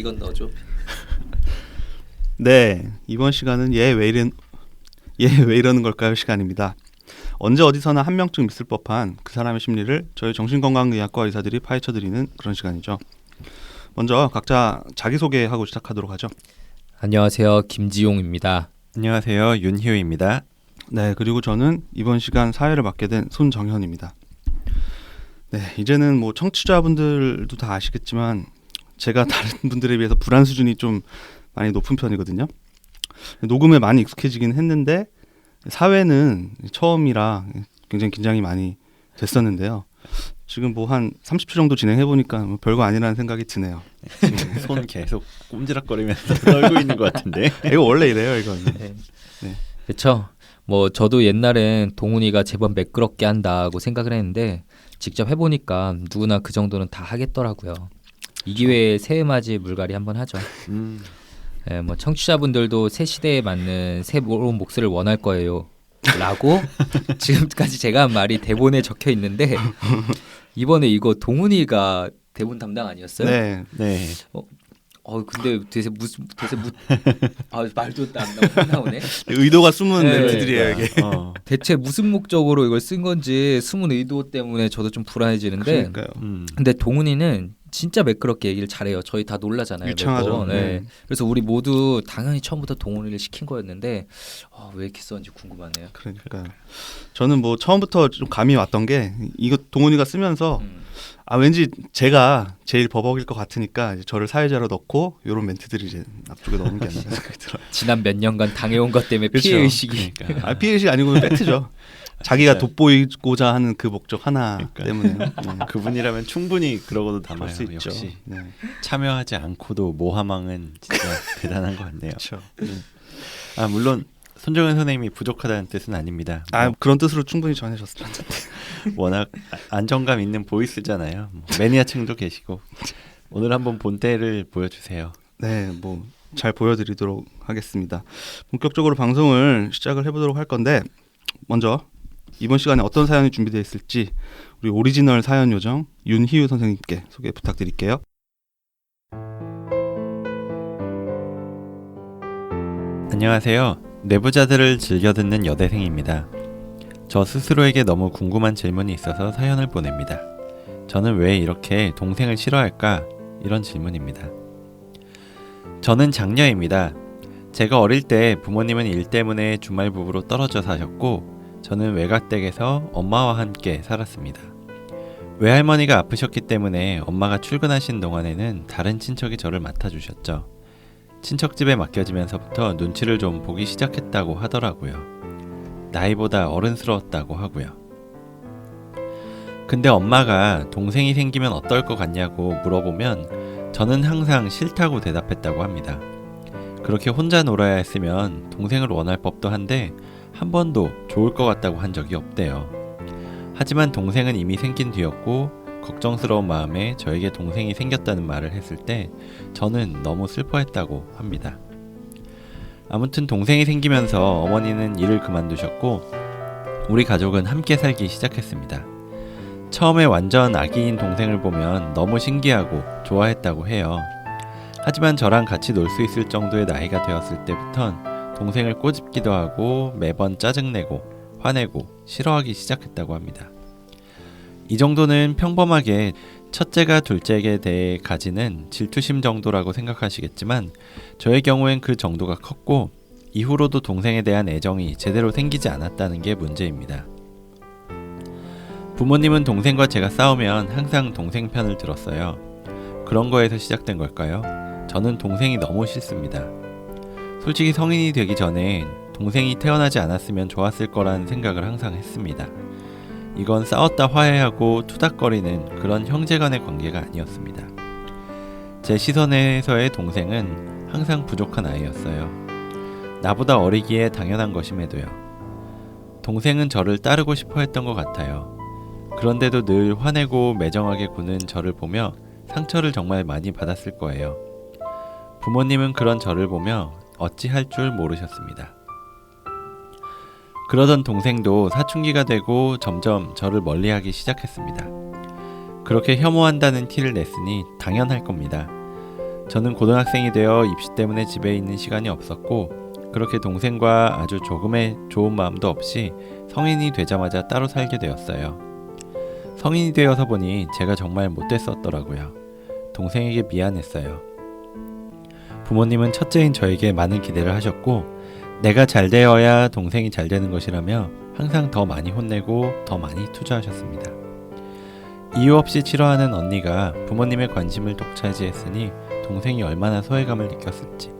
이건 넣어줘. 네, 이번 시간은 얘 왜 이러는 걸까요 시간입니다. 언제 어디서나 한 명쯤 있을 법한 그 사람의 심리를 저희 정신건강의학과 의사들이 파헤쳐드리는 그런 시간이죠. 먼저 각자 자기소개하고 시작하도록 하죠. 안녕하세요, 김지용입니다. 안녕하세요, 윤희우입니다. 네, 그리고 저는 이번 시간 사회를 맡게 된 손정현입니다. 네, 이제는 뭐 청취자분들도 다 아시겠지만 제가 다른 분들에 비해서 불안 수준이 좀 많이 높은 편이거든요. 녹음에 많이 익숙해지긴 했는데 사회는 처음이라 굉장히 긴장이 많이 됐었는데요. 지금 뭐 한 30초 정도 진행해보니까 뭐 별거 아니라는 생각이 드네요. 지금 손 계속 꼼지락거리면서 떨고 있는 것 같은데. 이거 원래 이래요, 이건. 네. 그렇죠. 뭐 저도 옛날엔 동훈이가 제법 매끄럽게 한다고 생각을 했는데 직접 해보니까 누구나 그 정도는 다 하겠더라고요. 이 기회에 새해맞이 물갈이 한번 하죠. 네, 뭐 청취자분들도 새 시대에 맞는 새로운 목소리를 원할 거예요. 라고 지금까지 제가 한 말이 대본에 적혀 있는데 이번에 이거 동훈이가 대본 담당 아니었어요? 네. 근데 대체 말도 안 나오네. 의도가 숨은 네, 멘트들이에요, 이게. 대체 무슨 목적으로 이걸 쓴 건지 숨은 의도 때문에 저도 좀 불안해지는데. 그러니까요. 근데 동훈이는 진짜 매끄럽게 얘기를 잘해요. 저희 다 놀라잖아요. 유창하죠. 네. 그래서 우리 모두 당연히 처음부터 동훈이를 시킨 거였는데 왜 이렇게 썼는지 궁금하네요. 그러니까 저는 뭐 처음부터 좀 감이 왔던 게 이거 동훈이가 쓰면서 왠지 제가 제일 버벅일 것 같으니까 이제 저를 사회자로 넣고 이런 멘트들을 이제 앞쪽에 넣는 게 아닌가 생각이 들어요. 지난 몇 년간 당해온 것 때문에 그렇죠. 피해의식이. 그러니까. 피해의식이 아니고 팩트죠. 자기가 돋보이고자 하는 그 목적 하나 그러니까. 때문에. 그분이라면 충분히 그러고도 그럴 담아요. 수 있죠. 역시 네. 참여하지 않고도 모함왕은 진짜 대단한 것 같네요. 그렇죠. 물론 손정현 선생님이 부족하다는 뜻은 아닙니다. 그런 뜻으로 충분히 전해졌을 텐데. 워낙 안정감 있는 보이스잖아요. 매니아층도 계시고 오늘 한번 본때를 보여주세요. 네, 뭐 잘 보여드리도록 하겠습니다. 본격적으로 방송을 시작을 해보도록 할 건데 먼저 이번 시간에 어떤 사연이 준비되어 있을지 우리 오리지널 사연 요정 윤희우 선생님께 소개 부탁드릴게요. 안녕하세요. 내부자들을 즐겨 듣는 여대생입니다. 저 스스로에게 너무 궁금한 질문이 있어서 사연을 보냅니다. 저는 왜 이렇게 동생을 싫어할까? 이런 질문입니다. 저는 장녀입니다. 제가 어릴 때 부모님은 일 때문에 주말 부부로 떨어져 사셨고 저는 외갓댁에서 엄마와 함께 살았습니다. 외할머니가 아프셨기 때문에 엄마가 출근하신 동안에는 다른 친척이 저를 맡아주셨죠. 친척집에 맡겨지면서부터 눈치를 좀 보기 시작했다고 하더라고요. 나이보다 어른스러웠다고 하고요. 근데 엄마가 동생이 생기면 어떨 것 같냐고 물어보면 저는 항상 싫다고 대답했다고 합니다. 그렇게 혼자 놀아야 했으면 동생을 원할 법도 한데 한 번도 좋을 것 같다고 한 적이 없대요. 하지만 동생은 이미 생긴 뒤였고 걱정스러운 마음에 저에게 동생이 생겼다는 말을 했을 때 저는 너무 슬퍼했다고 합니다. 아무튼 동생이 생기면서 어머니는 일을 그만두셨고 우리 가족은 함께 살기 시작했습니다. 처음에 완전 아기인 동생을 보면 너무 신기하고 좋아했다고 해요. 하지만 저랑 같이 놀 수 있을 정도의 나이가 되었을 때부턴 동생을 꼬집기도 하고 매번 짜증내고 화내고 싫어하기 시작했다고 합니다. 이 정도는 평범하게 첫째가 둘째에게 대해 가지는 질투심 정도라고 생각하시겠지만 저의 경우엔 그 정도가 컸고 이후로도 동생에 대한 애정이 제대로 생기지 않았다는 게 문제입니다. 부모님은 동생과 제가 싸우면 항상 동생 편을 들었어요. 그런 거에서 시작된 걸까요? 저는 동생이 너무 싫습니다. 솔직히 성인이 되기 전에 동생이 태어나지 않았으면 좋았을 거라는 생각을 항상 했습니다. 이건 싸웠다 화해하고 투닥거리는 그런 형제간의 관계가 아니었습니다. 제 시선에서의 동생은 항상 부족한 아이였어요. 나보다 어리기에 당연한 것임에도요. 동생은 저를 따르고 싶어 했던 것 같아요. 그런데도 늘 화내고 매정하게 구는 저를 보며 상처를 정말 많이 받았을 거예요. 부모님은 그런 저를 보며 어찌할 줄 모르셨습니다. 그러던 동생도 사춘기가 되고 점점 저를 멀리하기 시작했습니다. 그렇게 혐오한다는 티를 냈으니 당연할 겁니다. 저는 고등학생이 되어 입시 때문에 집에 있는 시간이 없었고 그렇게 동생과 아주 조금의 좋은 마음도 없이 성인이 되자마자 따로 살게 되었어요. 성인이 되어서 보니 제가 정말 못됐었더라고요. 동생에게 미안했어요. 부모님은 첫째인 저에게 많은 기대를 하셨고 내가 잘 되어야 동생이 잘 되는 것이라며 항상 더 많이 혼내고 더 많이 투자하셨습니다. 이유 없이 싫어하는 언니가 부모님의 관심을 독차지했으니 동생이 얼마나 소외감을 느꼈을지.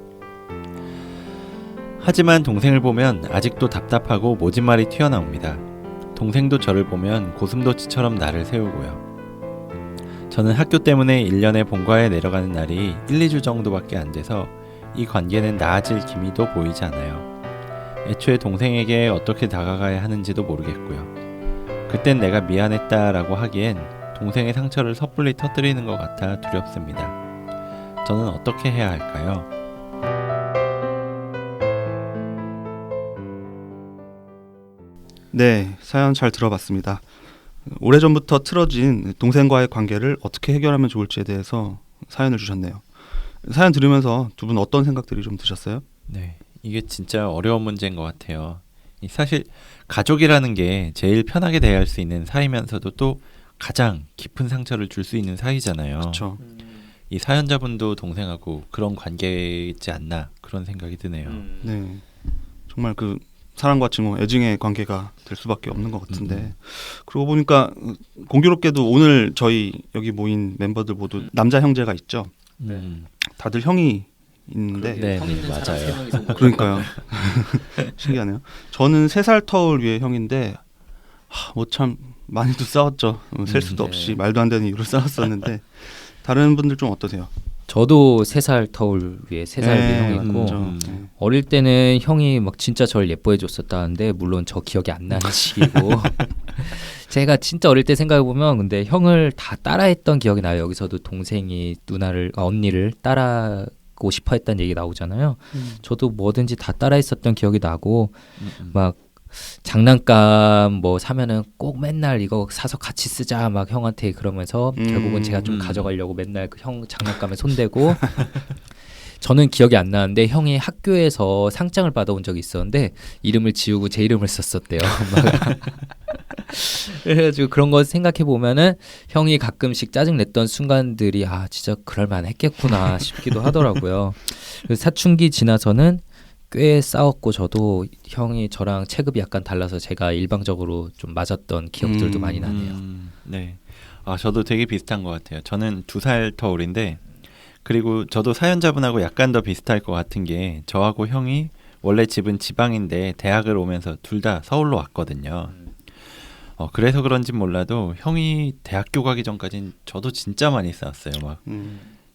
하지만 동생을 보면 아직도 답답하고 모진말이 튀어나옵니다. 동생도 저를 보면 고슴도치처럼 나를 세우고요. 저는 학교 때문에 1년에 본가에 내려가는 날이 1, 2주 정도밖에 안 돼서 이 관계는 나아질 기미도 보이지 않아요. 애초에 동생에게 어떻게 다가가야 하는지도 모르겠고요. 그땐 내가 미안했다라고 하기엔 동생의 상처를 섣불리 터뜨리는 것 같아 두렵습니다. 저는 어떻게 해야 할까요? 네, 사연 잘 들어봤습니다. 오래전부터 틀어진 동생과의 관계를 어떻게 해결하면 좋을지에 대해서 사연을 주셨네요. 사연 들으면서 두 분 어떤 생각들이 좀 드셨어요? 네, 이게 진짜 어려운 문제인 것 같아요. 사실 가족이라는 게 제일 편하게 대할 수 있는 사이면서도 또 가장 깊은 상처를 줄 수 있는 사이잖아요. 그렇죠. 이 사연자분도 동생하고 그런 관계이지 않나 그런 생각이 드네요. 네, 정말 그 사랑과 증오, 애증의 관계가 될 수밖에 없는 것 같은데 그러고 보니까 공교롭게도 오늘 저희 여기 모인 멤버들 모두 남자 형제가 있죠. 다들 형이 있는데 네, 형 있는 사람 맞아요. 세 명이서 온 거죠. 그러니까요. 신기하네요. 저는 3살 터울 위에 형인데 뭐 참 많이도 싸웠죠. 셀 수도 네. 없이 말도 안 되는 이유로 싸웠었는데 다른 분들 좀 어떠세요? 저도 3살 터울 위에 3살 위에 네, 형이 있고 그렇죠. 네. 어릴 때는 형이 막 진짜 저를 예뻐해 줬었다는데 물론 저 기억이 안 나는 시기고 제가 진짜 어릴 때 생각해 보면 근데 형을 다 따라했던 기억이 나요. 여기서도 동생이 언니를 따라고 싶어 했다는 얘기 나오잖아요. 저도 뭐든지 다 따라했었던 기억이 나고 막 장난감 뭐 사면은 꼭 맨날 이거 사서 같이 쓰자 막 형한테 그러면서 결국은 제가 좀 가져가려고 맨날 그 형 장난감에 손대고 저는 기억이 안 나는데 형이 학교에서 상장을 받아온 적이 있었는데 이름을 지우고 제 이름을 썼었대요. 그래가지고 그런 거 생각해 보면은 형이 가끔씩 짜증 냈던 순간들이 아 진짜 그럴만 했겠구나 싶기도 하더라고요. 그래서 사춘기 지나서는 꽤 싸웠고 저도 형이 저랑 체급이 약간 달라서 제가 일방적으로 좀 맞았던 기억들도 많이 나네요. 네, 저도 되게 비슷한 것 같아요. 저는 2살 터울인데 그리고 저도 사연자분하고 약간 더 비슷할 것 같은 게 저하고 형이 원래 집은 지방인데 대학을 오면서 둘 다 서울로 왔거든요. 그래서 그런지 몰라도 형이 대학교 가기 전까진 저도 진짜 많이 싸웠어요. 막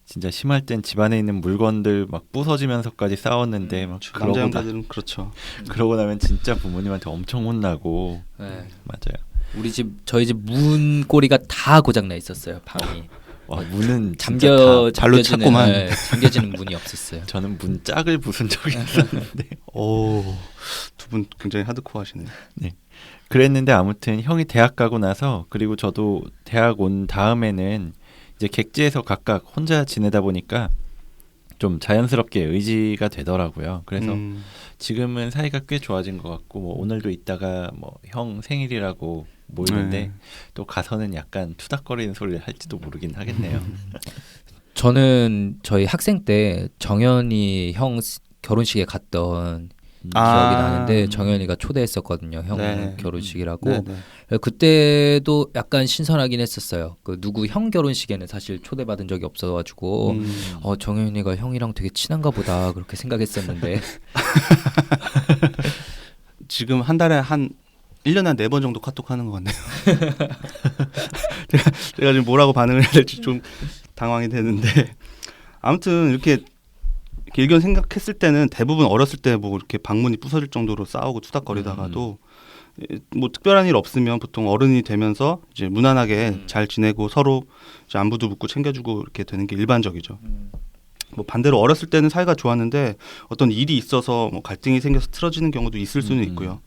진짜 심할 땐 집안에 있는 물건들 막 부서지면서까지 싸웠는데 막 남자 형제들은 그렇죠. 그러고 나면 진짜 부모님한테 엄청 혼나고. 네. 맞아요. 저희 집 문 꼬리가 다 고장 나 있었어요. 방이 와, 문은 진짜 다 발로 찼구만. 네, 잠겨지는 문이 없었어요. 저는 문 짝을 부순 적이 있었는데 오, 두 분 굉장히 하드코어 하시네요. 그랬는데 아무튼 형이 대학 가고 나서 그리고 저도 대학 온 다음에는 이제 객지에서 각각 혼자 지내다 보니까 좀 자연스럽게 의지가 되더라고요. 그래서 지금은 사이가 꽤 좋아진 것 같고 뭐 오늘도 이따가 뭐 형 생일이라고 모이는데 또 가서는 약간 투닥거리는 소리를 할지도 모르긴 하겠네요. 저는 저희 학생 때 정현이 형 결혼식에 갔던 기억이 나는데 정현이가 초대했었거든요. 형 네. 결혼식이라고. 네네. 그때도 약간 신선하긴 했었어요. 그 누구 형 결혼식에는 사실 초대받은 적이 없어가지고 정현이가 형이랑 되게 친한가 보다 그렇게 생각했었는데 지금 한 달에 한 1년에 한 4번 정도 카톡 하는 것 같네요. 제가 지금 뭐라고 반응을 해야 될지 좀 당황이 되는데 아무튼 이렇게 길견 생각했을 때는 대부분 어렸을 때 뭐 이렇게 방문이 부서질 정도로 싸우고 투닥거리다가도 뭐 특별한 일 없으면 보통 어른이 되면서 이제 무난하게 잘 지내고 서로 이제 안부도 묻고 챙겨주고 이렇게 되는 게 일반적이죠. 뭐 반대로 어렸을 때는 사이가 좋았는데 어떤 일이 있어서 뭐 갈등이 생겨서 틀어지는 경우도 있을 수는 있고요.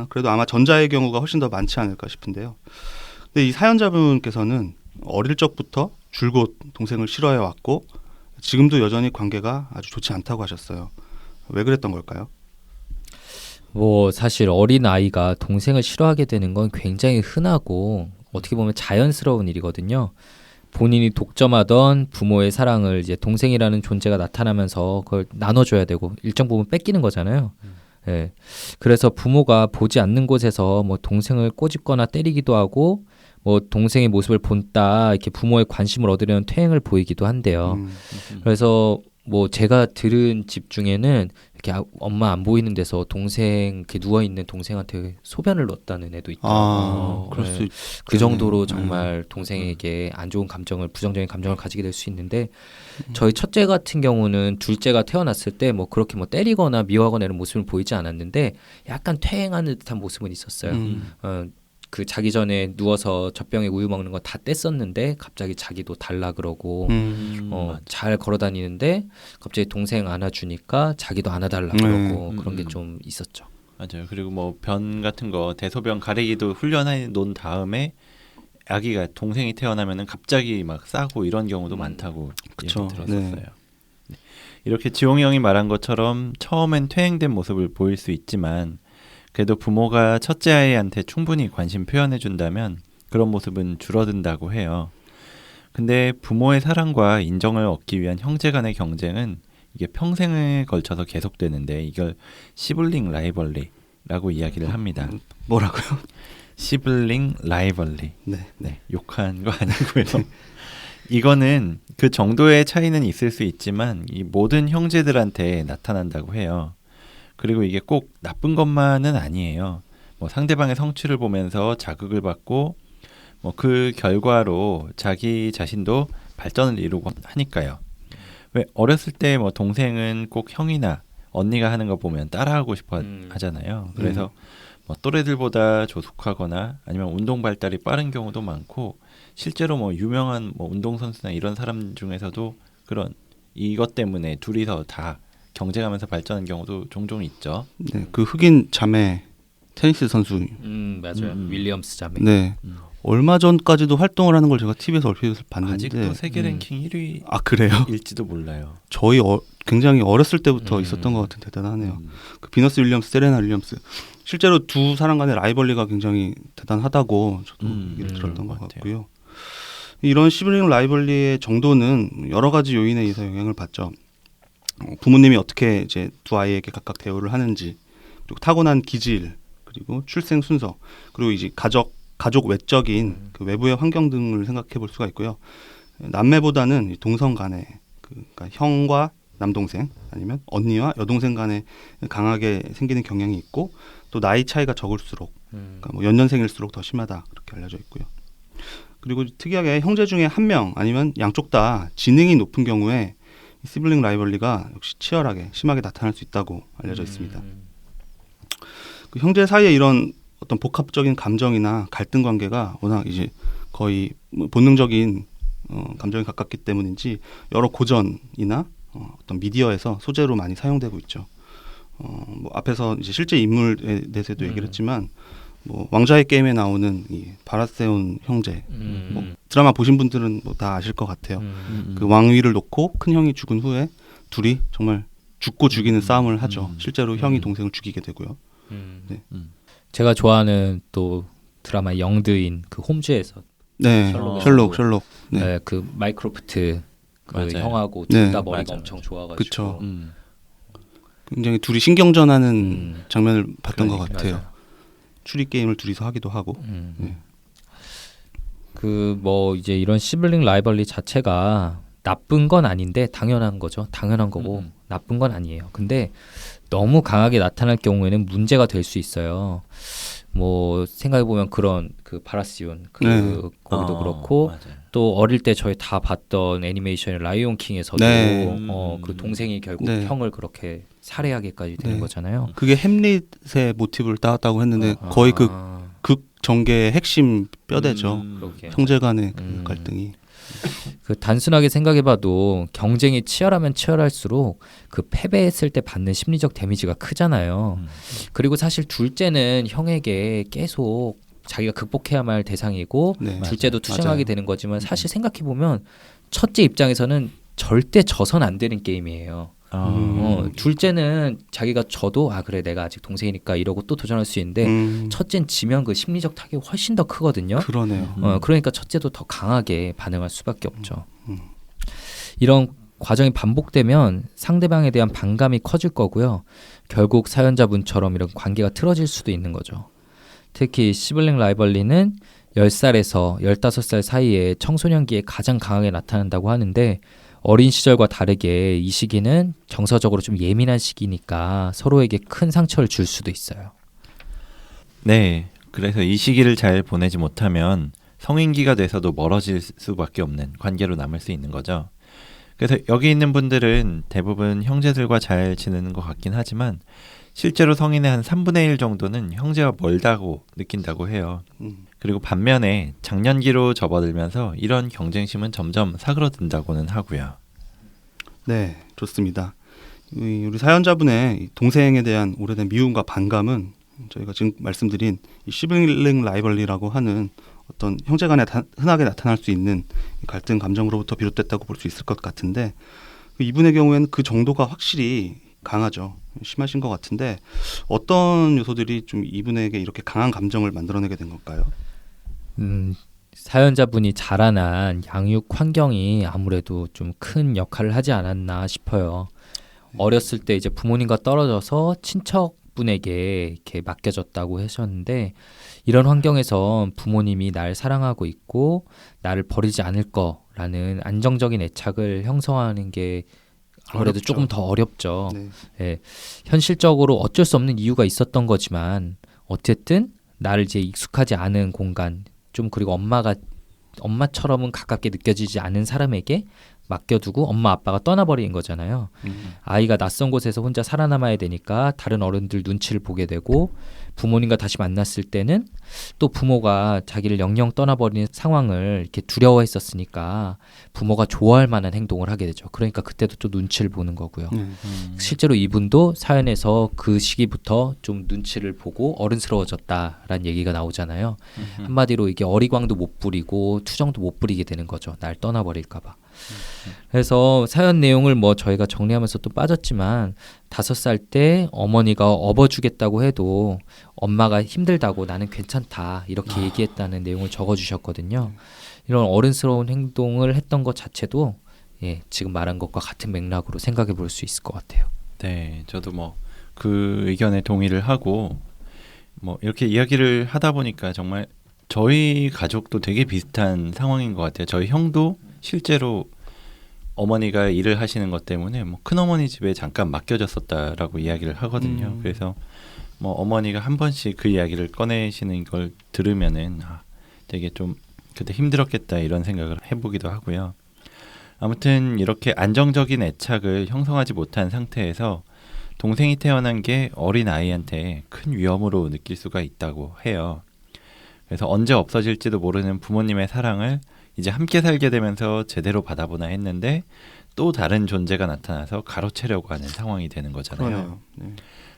그래도 아마 전자의 경우가 훨씬 더 많지 않을까 싶은데요. 근데 이 사연자분께서는 어릴 적부터 줄곧 동생을 싫어해 왔고 지금도 여전히 관계가 아주 좋지 않다고 하셨어요. 왜 그랬던 걸까요? 뭐 사실 어린 아이가 동생을 싫어하게 되는 건 굉장히 흔하고 어떻게 보면 자연스러운 일이거든요. 본인이 독점하던 부모의 사랑을 이제 동생이라는 존재가 나타나면서 그걸 나눠줘야 되고 일정 부분 뺏기는 거잖아요. 예. 그래서 부모가 보지 않는 곳에서 뭐 동생을 꼬집거나 때리기도 하고 뭐 동생의 모습을 본따 이렇게 부모의 관심을 얻으려는 퇴행을 보이기도 한대요. 그래서 뭐 제가 들은 집 중에는 이렇게 엄마 안 보이는 데서 동생 이렇게 누워 있는 동생한테 소변을 넣었다는 애도 있더라고요. 그럴 수 그 정도로 정말 동생에게 안 좋은 감정을 부정적인 감정을 가지게 될 수 있는데 저희 첫째 같은 경우는 둘째가 태어났을 때 뭐 그렇게 뭐 때리거나 미워하거나 이런 모습을 보이지 않았는데 약간 퇴행하는 듯한 모습은 있었어요. 그 자기 전에 누워서 젖병에 우유 먹는 거 다 뗐었는데 갑자기 자기도 달라 그러고 잘 걸어 다니는데 갑자기 동생 안아주니까 자기도 안아달라 그러고 그런 게 좀 있었죠. 맞아요. 그리고 뭐 변 같은 거 대소변 가리기도 훈련해 놓은 다음에 아기가 동생이 태어나면은 갑자기 막 싸고 이런 경우도 많다고 그쵸. 얘기 들었었어요. 네. 이렇게 지용이 형이 말한 것처럼 처음엔 퇴행된 모습을 보일 수 있지만 그래도 부모가 첫째 아이한테 충분히 관심 표현해 준다면 그런 모습은 줄어든다고 해요. 근데 부모의 사랑과 인정을 얻기 위한 형제 간의 경쟁은 이게 평생에 걸쳐서 계속되는데 이걸 시블링 라이벌리라고 이야기를 합니다. 뭐라고요? 시블링 라이벌리. 네. 네, 욕한 거 아니고요. 이거는 그 정도의 차이는 있을 수 있지만 이 모든 형제들한테 나타난다고 해요. 그리고 이게 꼭 나쁜 것만은 아니에요. 뭐 상대방의 성취를 보면서 자극을 받고 뭐 그 결과로 자기 자신도 발전을 이루고 하니까요. 왜 어렸을 때 뭐 동생은 꼭 형이나 언니가 하는 거 보면 따라하고 싶어 하잖아요. 그래서 뭐 또래들보다 조숙하거나 아니면 운동 발달이 빠른 경우도 많고 실제로 뭐 유명한 뭐 운동선수나 이런 사람 중에서도 그런 이것 때문에 둘이서 다 경쟁하면서 발전하는 경우도 종종 있죠. 네, 그 흑인 자매 테니스 선수. 맞아요. 윌리엄스 자매. 네. 얼마 전까지도 활동을 하는 걸 제가 TV에서 얼핏 봤는데 아직도 세계 랭킹 1위 아 그래요? 일지도 몰라요. 저희 굉장히 어렸을 때부터 있었던 것 같은 대단하네요. 그 비너스 윌리엄스, 세레나 윌리엄스 실제로 두 사람 간의 라이벌리가 굉장히 대단하다고 저도 얘기를 들었던 것 같고요. 이런 시블링 라이벌리의 정도는 여러 가지 요인에 의해서 영향을 받죠. 부모님이 어떻게 이제 두 아이에게 각각 대우를 하는지, 그리고 타고난 기질, 그리고 출생 순서, 그리고 이제 가족 외적인 그 외부의 환경 등을 생각해 볼 수가 있고요. 남매보다는 동성 간의 그러니까 형과 남동생 아니면 언니와 여동생 간에 강하게 생기는 경향이 있고 또 나이 차이가 적을수록 그러니까 뭐 연년생일수록 더 심하다 그렇게 알려져 있고요. 그리고 특이하게 형제 중에 한 명 아니면 양쪽 다 지능이 높은 경우에 이 시블링 라이벌리가 역시 치열하게 심하게 나타날 수 있다고 알려져 있습니다. 그 형제 사이에 이런 어떤 복합적인 감정이나 갈등 관계가 워낙 이제 거의 본능적인 감정에 가깝기 때문인지 여러 고전이나 어떤 미디어에서 소재로 많이 사용되고 있죠. 뭐 앞에서 이제 실제 인물에 대해서도 얘기를 했지만 뭐 왕좌의 게임에 나오는 이 바라세온 형제 뭐 드라마 보신 분들은 뭐 다 아실 것 같아요. 그 왕위를 놓고 큰 형이 죽은 후에 둘이 정말 죽고 죽이는 싸움을 하죠. 실제로 형이 동생을 죽이게 되고요. 네. 제가 좋아하는 또 드라마 영드인 그 홈즈에서 네, 셜록. 네. 네, 그 마이크로프트 그 맞아요. 형하고 둘 다 네. 머리가 맞아요. 엄청 좋아가지고. 그쵸. 굉장히 둘이 신경전하는 장면을 봤던 것 그러니까, 같아요. 맞아요. 추리 게임을 둘이서 하기도 하고. 네. 그 뭐 이제 이런 시블링 라이벌리 자체가 나쁜 건 아닌데 당연한 거죠. 당연한 거고 나쁜 건 아니에요. 근데 너무 강하게 나타날 경우에는 문제가 될 수 있어요. 뭐 생각해 보면 그런 그 바라시온 거기도 그렇고 맞아요. 또 어릴 때 저희 다 봤던 애니메이션의 라이온 킹에서도 네. 그 동생이 결국 네. 형을 그렇게 살해하기까지 되는 네. 거잖아요. 그게 햄릿의 모티브를 따왔다고 했는데 거의 그 극 전개의 핵심 뼈대죠. 그러게. 형제 간의 그 갈등이. 그 단순하게 생각해봐도 경쟁이 치열하면 치열할수록 그 패배했을 때 받는 심리적 데미지가 크잖아요. 그리고 사실 둘째는 형에게 계속 자기가 극복해야만 할 대상이고 네. 둘째도 투쟁하게 맞아요. 되는 거지만 사실 생각해보면 첫째 입장에서는 절대 져선 안 되는 게임이에요. 음. 둘째는 자기가 져도 그래 내가 아직 동생이니까 이러고 또 도전할 수 있는데 첫째는 지면 그 심리적 타격이 훨씬 더 크거든요. 그러네요. 그러니까 첫째도 더 강하게 반응할 수밖에 없죠. 음. 이런 과정이 반복되면 상대방에 대한 반감이 커질 거고요. 결국 사연자분처럼 이런 관계가 틀어질 수도 있는 거죠. 특히 시블링 라이벌리는 10살에서 15살 사이에 청소년기에 가장 강하게 나타난다고 하는데 어린 시절과 다르게 이 시기는 정서적으로 좀 예민한 시기니까 서로에게 큰 상처를 줄 수도 있어요. 네, 그래서 이 시기를 잘 보내지 못하면 성인기가 돼서도 멀어질 수밖에 없는 관계로 남을 수 있는 거죠. 그래서 여기 있는 분들은 대부분 형제들과 잘 지내는 것 같긴 하지만 실제로 성인의 한 3분의 1 정도는 형제와 멀다고 느낀다고 해요. 그리고 반면에 장년기로 접어들면서 이런 경쟁심은 점점 사그러든다고는 하고요. 네, 좋습니다. 우리 사연자분의 동생에 대한 오래된 미움과 반감은 저희가 지금 말씀드린 이 시블링 라이벌리라고 하는 어떤 형제간에 흔하게 나타날 수 있는 갈등 감정으로부터 비롯됐다고 볼 수 있을 것 같은데 이분의 경우에는 그 정도가 확실히 강하죠. 심하신 것 같은데 어떤 요소들이 좀 이분에게 이렇게 강한 감정을 만들어내게 된 걸까요? 사연자분이 자라난 양육 환경이 아무래도 좀 큰 역할을 하지 않았나 싶어요. 어렸을 때 이제 부모님과 떨어져서 친척분에게 이렇게 맡겨졌다고 하셨는데 이런 환경에서 부모님이 날 사랑하고 있고 나를 버리지 않을 거라는 안정적인 애착을 형성하는 게 아무래도 어렵죠. 조금 더 어렵죠. 네. 예, 현실적으로 어쩔 수 없는 이유가 있었던 거지만 어쨌든 나를 이제 익숙하지 않은 공간 좀 그리고 엄마처럼은 가깝게 느껴지지 않은 사람에게 맡겨두고 엄마 아빠가 떠나버린 거잖아요. 아이가 낯선 곳에서 혼자 살아남아야 되니까 다른 어른들 눈치를 보게 되고 부모님과 다시 만났을 때는 또 부모가 자기를 영영 떠나버리는 상황을 이렇게 두려워했었으니까 부모가 좋아할 만한 행동을 하게 되죠. 그러니까 그때도 또 눈치를 보는 거고요. 실제로 이분도 사연에서 그 시기부터 좀 눈치를 보고 어른스러워졌다라는 얘기가 나오잖아요. 한마디로 이게 어리광도 못 부리고 투정도 못 부리게 되는 거죠. 날 떠나버릴까 봐. 그래서 사연 내용을 뭐 저희가 정리하면서 또 빠졌지만 5살 때 어머니가 업어주겠다고 해도 엄마가 힘들다고 나는 괜찮다 이렇게 얘기했다는 내용을 적어주셨거든요. 이런 어른스러운 행동을 했던 것 자체도 지금 말한 것과 같은 맥락으로 생각해 볼 수 있을 것 같아요. 네, 저도 뭐 그 의견에 동의를 하고 뭐 이렇게 이야기를 하다 보니까 정말 저희 가족도 되게 비슷한 상황인 것 같아요. 저희 형도 실제로 어머니가 일을 하시는 것 때문에 뭐 큰어머니 집에 잠깐 맡겨졌었다라고 이야기를 하거든요. 그래서 뭐 어머니가 한 번씩 그 이야기를 꺼내시는 걸 들으면은 되게 좀 그때 힘들었겠다 이런 생각을 해보기도 하고요. 아무튼 이렇게 안정적인 애착을 형성하지 못한 상태에서 동생이 태어난 게 어린 아이한테 큰 위험으로 느낄 수가 있다고 해요. 그래서 언제 없어질지도 모르는 부모님의 사랑을 이제 함께 살게 되면서 제대로 받아보나 했는데 또 다른 존재가 나타나서 가로채려고 하는 상황이 되는 거잖아요. 그러네요. 네.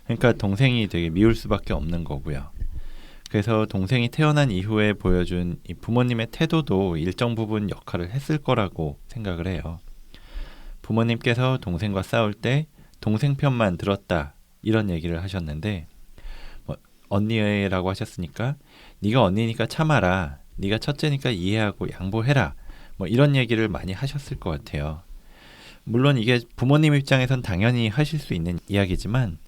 그러니까 동생이 되게 미울 수밖에 없는 거고요. 그래서 동생이 태어난 이후에 보여준 이 부모님의 태도도 일정 부분 역할을 했을 거라고 생각을 해요. 부모님께서 동생과 싸울 때 동생 편만 들었다 이런 얘기를 하셨는데 뭐, 언니라고 하셨으니까 네가 언니니까 참아라. 네가 첫째니까 이해하고 양보해라. 뭐 이런 얘기를 많이 하셨을 것 같아요. 물론 이게 부모님 입장에선 당연히 하실 수 있는 이야기지만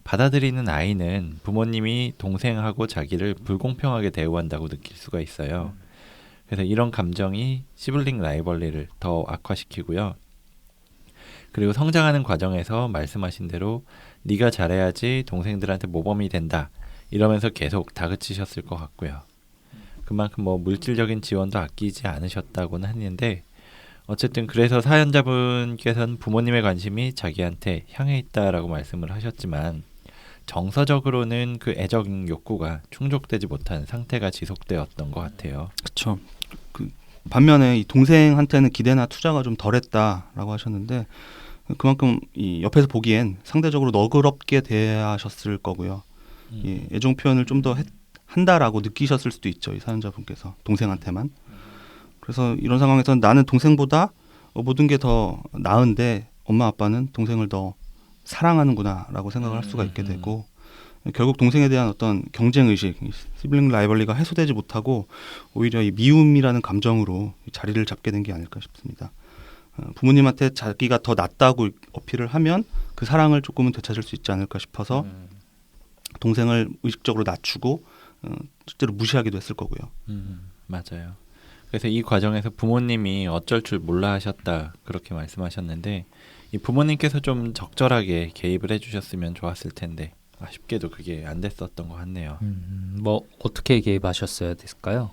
받아들이는 아이는 부모님이 동생하고 자기를 불공평하게 대우한다고 느낄 수가 있어요. 그래서 이런 감정이 시블링 라이벌리를 더 악화시키고요. 그리고 성장하는 과정에서 말씀하신 대로 네가 잘해야지 동생들한테 모범이 된다. 이러면서 계속 다그치셨을 것 같고요. 그만큼 뭐 물질적인 지원도 아끼지 않으셨다고는 했는데 어쨌든 그래서 사연자분께서는 부모님의 관심이 자기한테 향해 있다라고 말씀을 하셨지만 정서적으로는 그 애적 욕구가 충족되지 못한 상태가 지속되었던 것 같아요. 그렇죠. 반면에 이 동생한테는 기대나 투자가 좀 덜했다라고 하셨는데 그만큼 이 옆에서 보기엔 상대적으로 너그럽게 대하셨을 거고요. 이 애정 표현을 좀 더 한다라고 느끼셨을 수도 있죠. 이 사연자분께서 동생한테만. 그래서 이런 상황에서 나는 동생보다 모든 게 더 나은데 엄마 아빠는 동생을 더 사랑하는구나라고 생각을 할 수가 있게 되고 결국 동생에 대한 어떤 경쟁 의식, 시블링 라이벌리가 해소되지 못하고 오히려 이 미움이라는 감정으로 자리를 잡게 된 게 아닐까 싶습니다. 부모님한테 자기가 더 낫다고 어필을 하면 그 사랑을 조금은 되찾을 수 있지 않을까 싶어서 동생을 의식적으로 낮추고 실제로 무시하기도 했을 거고요. 맞아요. 그래서 이 과정에서 부모님이 어쩔 줄 몰라 하셨다 그렇게 말씀하셨는데 이 부모님께서 좀 적절하게 개입을 해주셨으면 좋았을 텐데 아쉽게도 그게 안 됐었던 것 같네요. 뭐 어떻게 개입하셨어야 됐을까요?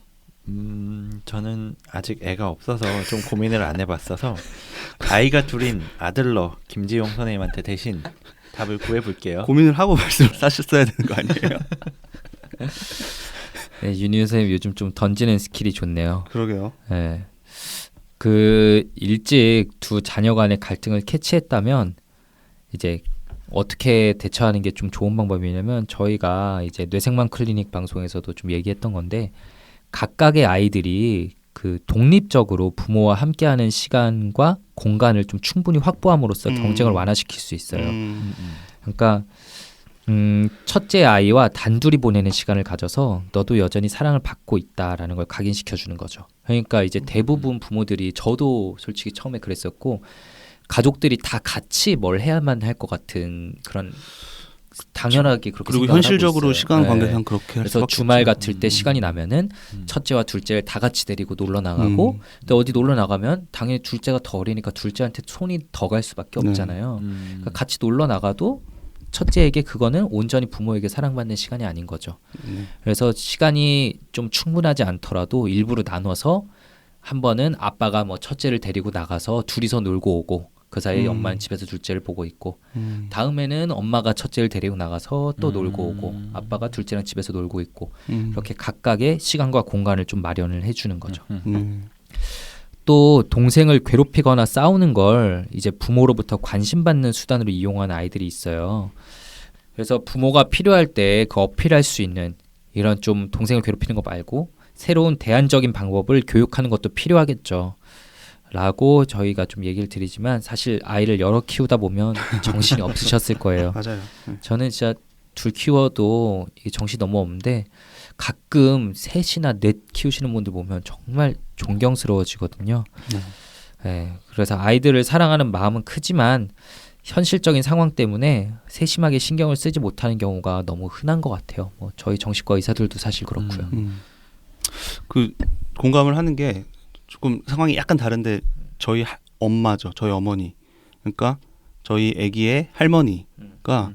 저는 아직 애가 없어서 좀 고민을 안 해봤어서 아이가 둘인 아들러 김지용 선생님한테 대신 답을 구해볼게요. 고민을 하고 말씀을 하셨어야 되는 거 아니에요? 네, 윤희 선생님 요즘 좀 던지는 스킬이 좋네요. 그러게요. 네. 그 일찍 두 자녀 간의 갈등을 캐치했다면 이제 어떻게 대처하는 게 좀 좋은 방법이냐면 저희가 이제 뇌생망 클리닉 방송에서도 좀 얘기했던 건데 각각의 아이들이 그 독립적으로 부모와 함께하는 시간과 공간을 좀 충분히 확보함으로써 경쟁을 완화시킬 수 있어요. 그러니까 첫째 아이와 단둘이 보내는 시간을 가져서 너도 여전히 사랑을 받고 있다라는 걸 각인시켜 주는 거죠. 그러니까 이제 대부분 부모들이 저도 솔직히 처음에 그랬었고 가족들이 다 같이 뭘 해야만 할 것 같은 그런 당연하게 그렇게 그리고 생각을 현실적으로 하고 있어요. 시간 관계상 그렇게 할 그래서 수밖에 주말 없죠. 같을 때 시간이 나면은 첫째와 둘째를 다 같이 데리고 놀러 나가고 근데 어디 놀러 나가면 당연히 둘째가 더 어리니까 둘째한테 손이 더 갈 수밖에 네. 없잖아요. 그러니까 같이 놀러 나가도 첫째에게 그거는 온전히 부모에게 사랑받는 시간이 아닌 거죠. 그래서 시간이 좀 충분하지 않더라도 일부러 나눠서 한 번은 아빠가 뭐 첫째를 데리고 나가서 둘이서 놀고 오고 그 사이에 엄마는 집에서 둘째를 보고 있고 다음에는 엄마가 첫째를 데리고 나가서 또 놀고 오고 아빠가 둘째랑 집에서 놀고 있고 이렇게 각각의 시간과 공간을 좀 마련을 해주는 거죠. 또 동생을 괴롭히거나 싸우는 걸 이제 부모로부터 관심받는 수단으로 이용하는 아이들이 있어요. 그래서 부모가 필요할 때 그 어필할 수 있는 이런 좀 동생을 괴롭히는 거 말고 새로운 대안적인 방법을 교육하는 것도 필요하겠죠. 라고 저희가 좀 얘기를 드리지만 사실 아이를 여러 키우다 보면 정신이 없으셨을 거예요. 맞아요. 저는 진짜 둘 키워도 이게 정신이 너무 없는데 가끔 셋이나 넷 키우시는 분들 보면 정말 존경스러워지거든요. 네, 그래서 아이들을 사랑하는 마음은 크지만 현실적인 상황 때문에 세심하게 신경을 쓰지 못하는 경우가 너무 흔한 것 같아요. 뭐 저희 정신과 의사들도 사실 그렇고요. 그 공감을 하는 게 조금 상황이 약간 다른데 저희 엄마죠. 저희 어머니. 그러니까 저희 아기의 할머니가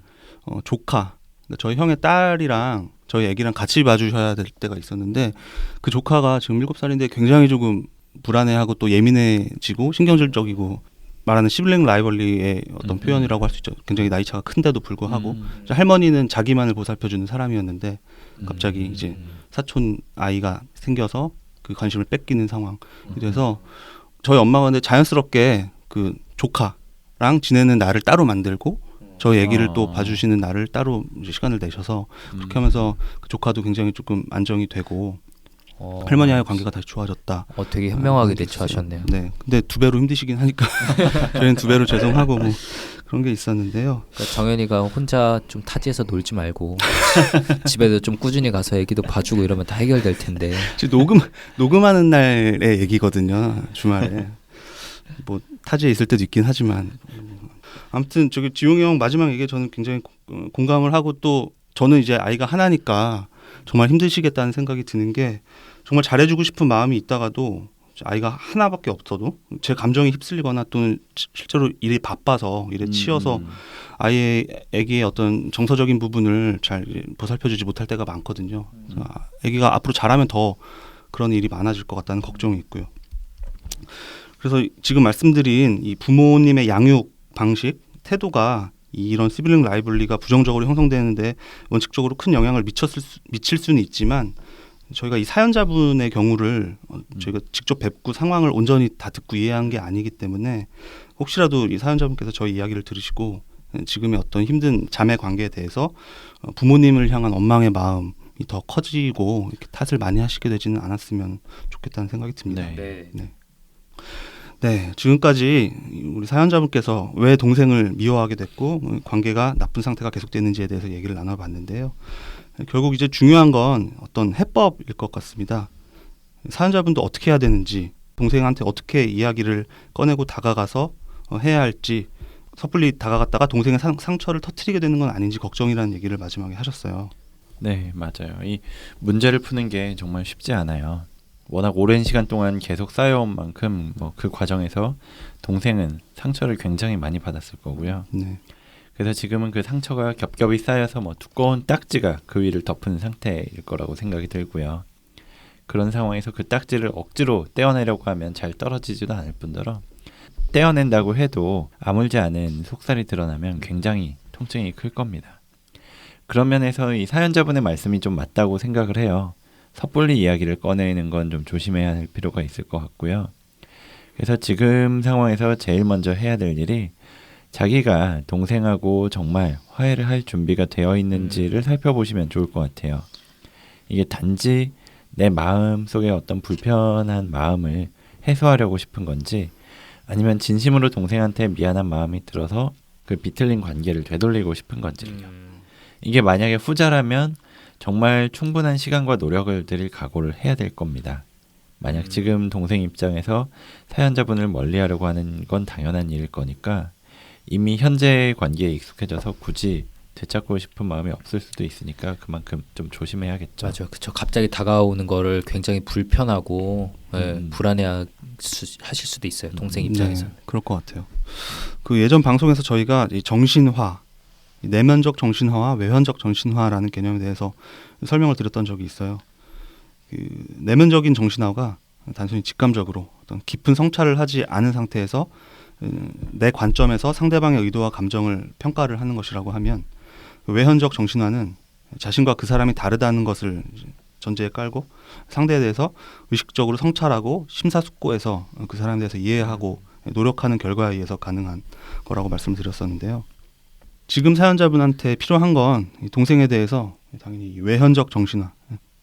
조카. 저희 형의 딸이랑 저희 아기랑 같이 봐주셔야 될 때가 있었는데 그 조카가 지금 7살인데 굉장히 조금 불안해하고 또 예민해지고 신경질적이고 말하는 시블링 라이벌리의 어떤 표현이라고 할 수 있죠. 굉장히 나이 차가 큰데도 불구하고 할머니는 자기만을 보살펴주는 사람이었는데 갑자기 이제 사촌 아이가 생겨서 그 관심을 뺏기는 상황이 돼서 저희 엄마가 근데 자연스럽게 그 조카랑 지내는 날을 따로 만들고 저희 아기를 또 봐주시는 날을 따로 이제 시간을 내셔서 그렇게 하면서 그 조카도 굉장히 조금 안정이 되고 할머니와의 관계가 다시 좋아졌다. 되게 현명하게 대처하셨네요. 네, 근데 두 배로 힘드시긴 하니까 저희는 두 배로 죄송하고 뭐 그런 게 있었는데요. 그러니까 정현이가 혼자 좀 타지에서 놀지 말고 집에도 좀 꾸준히 가서 애기도 봐주고 이러면 다 해결될 텐데. 지금 녹음하는 날의 얘기거든요. 주말에 뭐 타지에 있을 때도 있긴 하지만 아무튼 저기 지용이 형 마지막 얘기에 저는 굉장히 공감을 하고 또 저는 이제 아이가 하나니까 정말 힘드시겠다는 생각이 드는 게 정말 잘해주고 싶은 마음이 있다가도 아이가 하나밖에 없어도 제 감정이 휩쓸리거나 또는 실제로 일이 바빠서 일에 치여서 아기의 어떤 정서적인 부분을 잘 보살펴주지 못할 때가 많거든요. 아기가 앞으로 자라면 더 그런 일이 많아질 것 같다는 걱정이 있고요. 그래서 지금 말씀드린 이 부모님의 양육 방식, 태도가 이런 시블링 라이벌리가 부정적으로 형성되는데 원칙적으로 큰 영향을 미칠 수는 있지만 저희가 이 사연자분의 경우를 저희가 직접 뵙고 상황을 온전히 다 듣고 이해한 게 아니기 때문에 혹시라도 이 사연자분께서 저희 이야기를 들으시고 지금의 어떤 힘든 자매 관계에 대해서 부모님을 향한 원망의 마음이 더 커지고 이렇게 탓을 많이 하시게 되지는 않았으면 좋겠다는 생각이 듭니다. 네. 네. 네, 지금까지 우리 사연자분께서 왜 동생을 미워하게 됐고 관계가 나쁜 상태가 계속되는지에 대해서 얘기를 나눠봤는데요. 결국 이제 중요한 건 어떤 해법일 것 같습니다. 사연자분도 어떻게 해야 되는지, 동생한테 어떻게 이야기를 꺼내고 다가가서 해야 할지, 섣불리 다가갔다가 동생의 상처를 터뜨리게 되는 건 아닌지 걱정이라는 얘기를 마지막에 하셨어요. 네, 맞아요. 이 문제를 푸는 게 정말 쉽지 않아요. 워낙 오랜 시간 동안 계속 쌓여온 만큼 뭐 그 과정에서 동생은 상처를 굉장히 많이 받았을 거고요. 네. 그래서 지금은 그 상처가 겹겹이 쌓여서 뭐 두꺼운 딱지가 그 위를 덮은 상태일 거라고 생각이 들고요. 그런 상황에서 그 딱지를 억지로 떼어내려고 하면 잘 떨어지지도 않을 뿐더러 떼어낸다고 해도 아물지 않은 속살이 드러나면 굉장히 통증이 클 겁니다. 그런 면에서 이 사연자분의 말씀이 좀 맞다고 생각을 해요. 섣불리 이야기를 꺼내는 건 좀 조심해야 할 필요가 있을 것 같고요. 그래서 지금 상황에서 제일 먼저 해야 될 일이 자기가 동생하고 정말 화해를 할 준비가 되어 있는지를 살펴보시면 좋을 것 같아요. 이게 단지 내 마음 속에 어떤 불편한 마음을 해소하려고 싶은 건지 아니면 진심으로 동생한테 미안한 마음이 들어서 그 비틀린 관계를 되돌리고 싶은 건지요. 이게 만약에 후자라면 정말 충분한 시간과 노력을 들일 각오를 해야 될 겁니다. 만약 지금 동생 입장에서 사연자분을 멀리하려고 하는 건 당연한 일일 거니까 이미 현재 관계에 익숙해져서 굳이 되찾고 싶은 마음이 없을 수도 있으니까 그만큼 좀 조심해야겠죠. 맞아요. 그쵸. 갑자기 다가오는 거를 굉장히 불편하고 불안해하실 수도 있어요. 동생 입장에서. 네, 그럴 것 같아요. 그 예전 방송에서 저희가 이 정신화, 내면적 정신화와 외현적 정신화라는 개념에 대해서 설명을 드렸던 적이 있어요. 그 내면적인 정신화가 단순히 직감적으로 어떤 깊은 성찰을 하지 않은 상태에서 내 관점에서 상대방의 의도와 감정을 평가를 하는 것이라고 하면, 외현적 정신화는 자신과 그 사람이 다르다는 것을 전제에 깔고 상대에 대해서 의식적으로 성찰하고 심사숙고해서 그 사람에 대해서 이해하고 노력하는 결과에 의해서 가능한 거라고 말씀드렸었는데요. 지금 사연자분한테 필요한 건 동생에 대해서 당연히 외현적 정신화,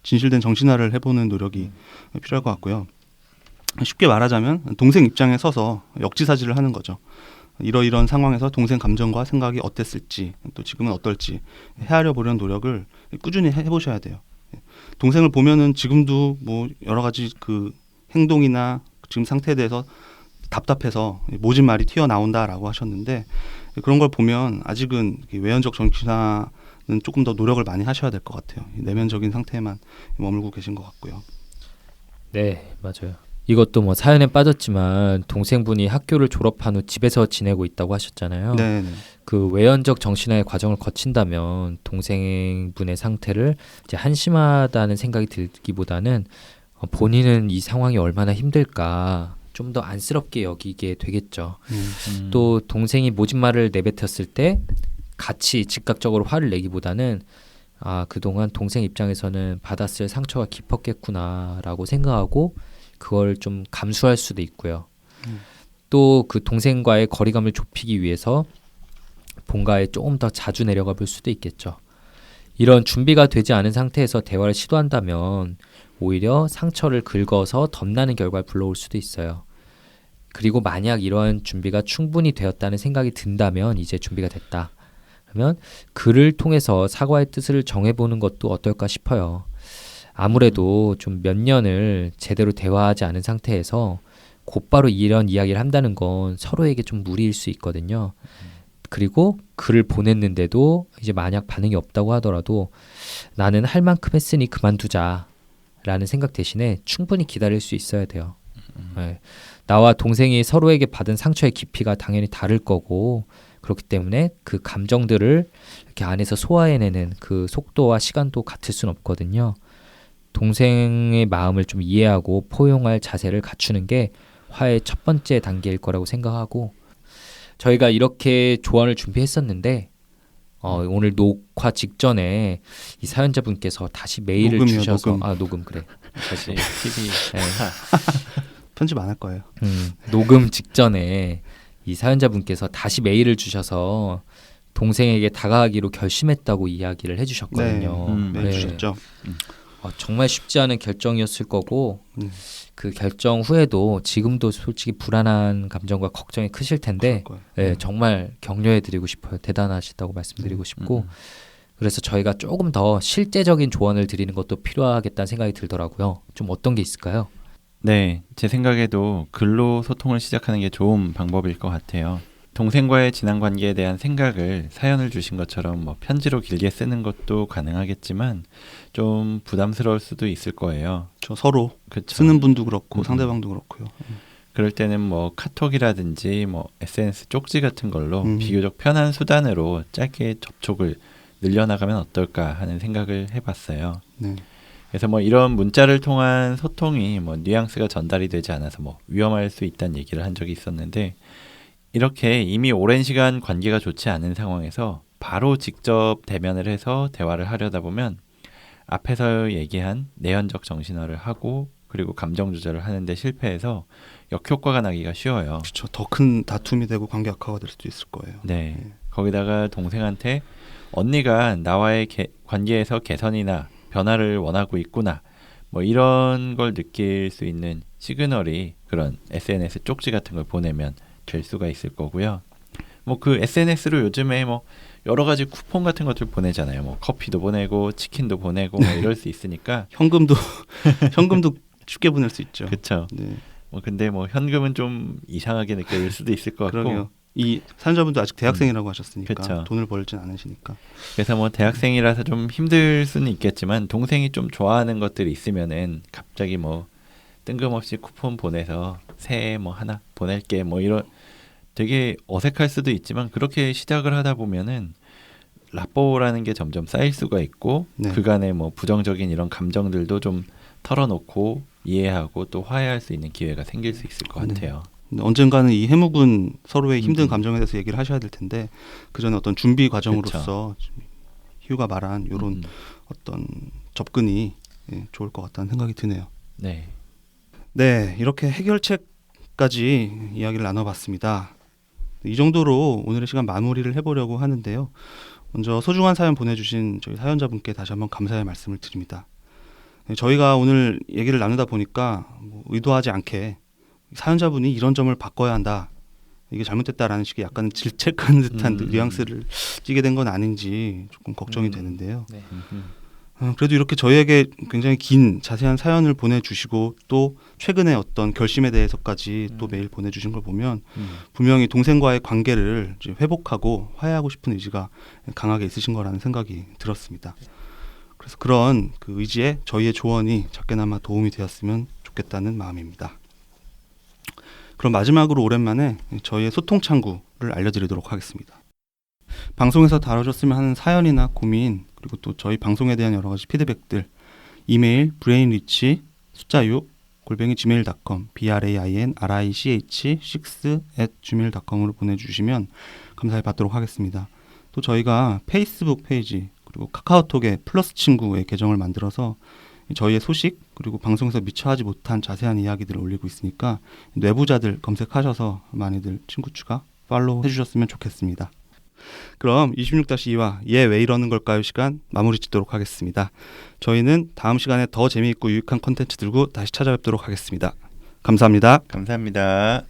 진실된 정신화를 해보는 노력이 필요할 것 같고요. 쉽게 말하자면 동생 입장에 서서 역지사지를 하는 거죠. 이러이런 상황에서 동생 감정과 생각이 어땠을지, 또 지금은 어떨지 헤아려 보려는 노력을 꾸준히 해보셔야 돼요. 동생을 보면은 지금도 뭐 여러 가지 그 행동이나 지금 상태에 대해서 답답해서 모진 말이 튀어나온다라고 하셨는데, 그런 걸 보면 아직은 외연적 정신화는 조금 더 노력을 많이 하셔야 될 것 같아요. 내면적인 상태에만 머물고 계신 것 같고요. 네, 맞아요. 이것도 뭐 사연에 빠졌지만 동생분이 학교를 졸업한 후 집에서 지내고 있다고 하셨잖아요. 네. 그 외연적 정신화의 과정을 거친다면 동생분의 상태를 이제 한심하다는 생각이 들기보다는 본인은 이 상황이 얼마나 힘들까 좀 더 안쓰럽게 여기게 되겠죠. 또 동생이 모진 말을 내뱉었을 때 같이 즉각적으로 화를 내기보다는 그동안 동생 입장에서는 받았을 상처가 깊었겠구나라고 생각하고 그걸 좀 감수할 수도 있고요. 또 그 동생과의 거리감을 좁히기 위해서 본가에 조금 더 자주 내려가 볼 수도 있겠죠. 이런 준비가 되지 않은 상태에서 대화를 시도한다면 오히려 상처를 긁어서 덧나는 결과를 불러올 수도 있어요. 그리고 만약 이러한 준비가 충분히 되었다는 생각이 든다면 이제 준비가 됐다. 그러면 글을 통해서 사과의 뜻을 정해보는 것도 어떨까 싶어요. 아무래도 좀 몇 년을 제대로 대화하지 않은 상태에서 곧바로 이런 이야기를 한다는 건 서로에게 좀 무리일 수 있거든요. 그리고 글을 보냈는데도 이제 만약 반응이 없다고 하더라도 나는 할 만큼 했으니 그만두자 라는 생각 대신에 충분히 기다릴 수 있어야 돼요. 네. 나와 동생이 서로에게 받은 상처의 깊이가 당연히 다를 거고 그렇기 때문에 그 감정들을 이렇게 안에서 소화해내는 그 속도와 시간도 같을 수는 없거든요. 동생의 마음을 좀 이해하고 포용할 자세를 갖추는 게 화해의 첫 번째 단계일 거라고 생각하고, 저희가 이렇게 조언을 준비했었는데 오늘 녹화 직전에 이 사연자분께서 다시 메일을 녹음이요, 주셔서 녹음. 녹음 그래 다시 TV 편집 안 할 거예요. 녹음 직전에 이 사연자분께서 다시 메일을 주셔서 동생에게 다가가기로 결심했다고 이야기를 해주셨거든요. 네, 주셨죠. 정말 쉽지 않은 결정이었을 거고 네. 그 결정 후에도 지금도 솔직히 불안한 감정과 걱정이 크실 텐데 그럴 거예요. 예, 정말 격려해드리고 싶어요. 대단하시다고 말씀드리고 싶고 그래서 저희가 조금 더 실제적인 조언을 드리는 것도 필요하겠다는 생각이 들더라고요. 좀 어떤 게 있을까요? 네, 제 생각에도 글로 소통을 시작하는 게 좋은 방법일 것 같아요. 동생과의 지난 관계에 대한 생각을 사연을 주신 것처럼 뭐 편지로 길게 쓰는 것도 가능하겠지만 좀 부담스러울 수도 있을 거예요. 저 서로 그쵸? 쓰는 분도 그렇고 상대방도 그렇고요. 그럴 때는 뭐 카톡이라든지 뭐 SNS 쪽지 같은 걸로 비교적 편한 수단으로 짧게 접촉을 늘려나가면 어떨까 하는 생각을 해봤어요. 네. 그래서 뭐 이런 문자를 통한 소통이 뭐 뉘앙스가 전달이 되지 않아서 뭐 위험할 수 있다는 얘기를 한 적이 있었는데 이렇게 이미 오랜 시간 관계가 좋지 않은 상황에서 바로 직접 대면을 해서 대화를 하려다 보면 앞에서 얘기한 내연적 정신화를 하고 그리고 감정 조절을 하는데 실패해서 역효과가 나기가 쉬워요. 그렇죠. 더 큰 다툼이 되고 관계 악화가 될 수도 있을 거예요. 네. 거기다가 동생한테 언니가 나와의 관계에서 개선이나 변화를 원하고 있구나. 뭐 이런 걸 느낄 수 있는 시그널이 그런 SNS 쪽지 같은 걸 보내면 될 수가 있을 거고요. 뭐 그 SNS로 요즘에 뭐 여러 가지 쿠폰 같은 것들 보내잖아요. 뭐 커피도 보내고 치킨도 보내고 뭐 이럴 수 있으니까 현금도 현금도 쉽게 보낼 수 있죠. 그렇죠. 네. 뭐 근데 뭐 현금은 좀 이상하게 느껴질 수도 있을 것 같고 그러게요. 이 사연자분도 아직 대학생이라고 하셨으니까 그쵸. 돈을 벌진 않으시니까. 그래서 뭐 대학생이라서 좀 힘들 수는 있겠지만 동생이 좀 좋아하는 것들이 있으면은 갑자기 뭐 뜬금없이 쿠폰 보내서 새해 뭐 하나 보낼게 뭐 이런 되게 어색할 수도 있지만 그렇게 시작을 하다 보면은 라뽀라는 게 점점 쌓일 수가 있고 네. 그간의 뭐 부정적인 이런 감정들도 좀 털어놓고 이해하고 또 화해할 수 있는 기회가 생길 수 있을 것 네. 같아요. 근데 언젠가는 이 해묵은 서로의 힘든 감정에 대해서 얘기를 하셔야 될 텐데 그 전에 어떤 준비 과정으로서 희우가 말한 이런 어떤 접근이 좋을 것 같다는 생각이 드네요. 네. 네, 이렇게 해결책까지 이야기를 나눠봤습니다. 이 정도로 오늘의 시간 마무리를 해보려고 하는데요. 먼저 소중한 사연 보내주신 저희 사연자분께 다시 한번 감사의 말씀을 드립니다. 네, 저희가 오늘 얘기를 나누다 보니까 뭐 의도하지 않게 사연자분이 이런 점을 바꿔야 한다, 이게 잘못됐다라는 식의 약간 질책하는 듯한 뉘앙스를 띠게 된 건 아닌지 조금 걱정이 되는데요. 네. 그래도 이렇게 저희에게 굉장히 긴 자세한 사연을 보내주시고 또 최근의 어떤 결심에 대해서까지 또 메일 보내주신 걸 보면 분명히 동생과의 관계를 이제 회복하고 화해하고 싶은 의지가 강하게 있으신 거라는 생각이 들었습니다. 그래서 그런 그 의지에 저희의 조언이 작게나마 도움이 되었으면 좋겠다는 마음입니다. 그럼 마지막으로 오랜만에 저희의 소통 창구를 알려드리도록 하겠습니다. 방송에서 다뤄줬으면 하는 사연이나 고민, 그리고 또 저희 방송에 대한 여러 가지 피드백들, 이메일 brainrich 숫자 6 @gmail.com brainrich6@gmail.com으로 보내주시면 감사히 받도록 하겠습니다. 또 저희가 페이스북 페이지 그리고 카카오톡에 플러스 친구의 계정을 만들어서 저희의 소식 그리고 방송에서 미처 하지 못한 자세한 이야기들을 올리고 있으니까 뇌부자들 검색하셔서 많이들 친구 추가, 팔로우 해주셨으면 좋겠습니다. 그럼 26-2화 얘 왜 이러는 걸까요 시간 마무리 짓도록 하겠습니다. 저희는 다음 시간에 더 재미있고 유익한 콘텐츠 들고 다시 찾아뵙도록 하겠습니다. 감사합니다. 감사합니다.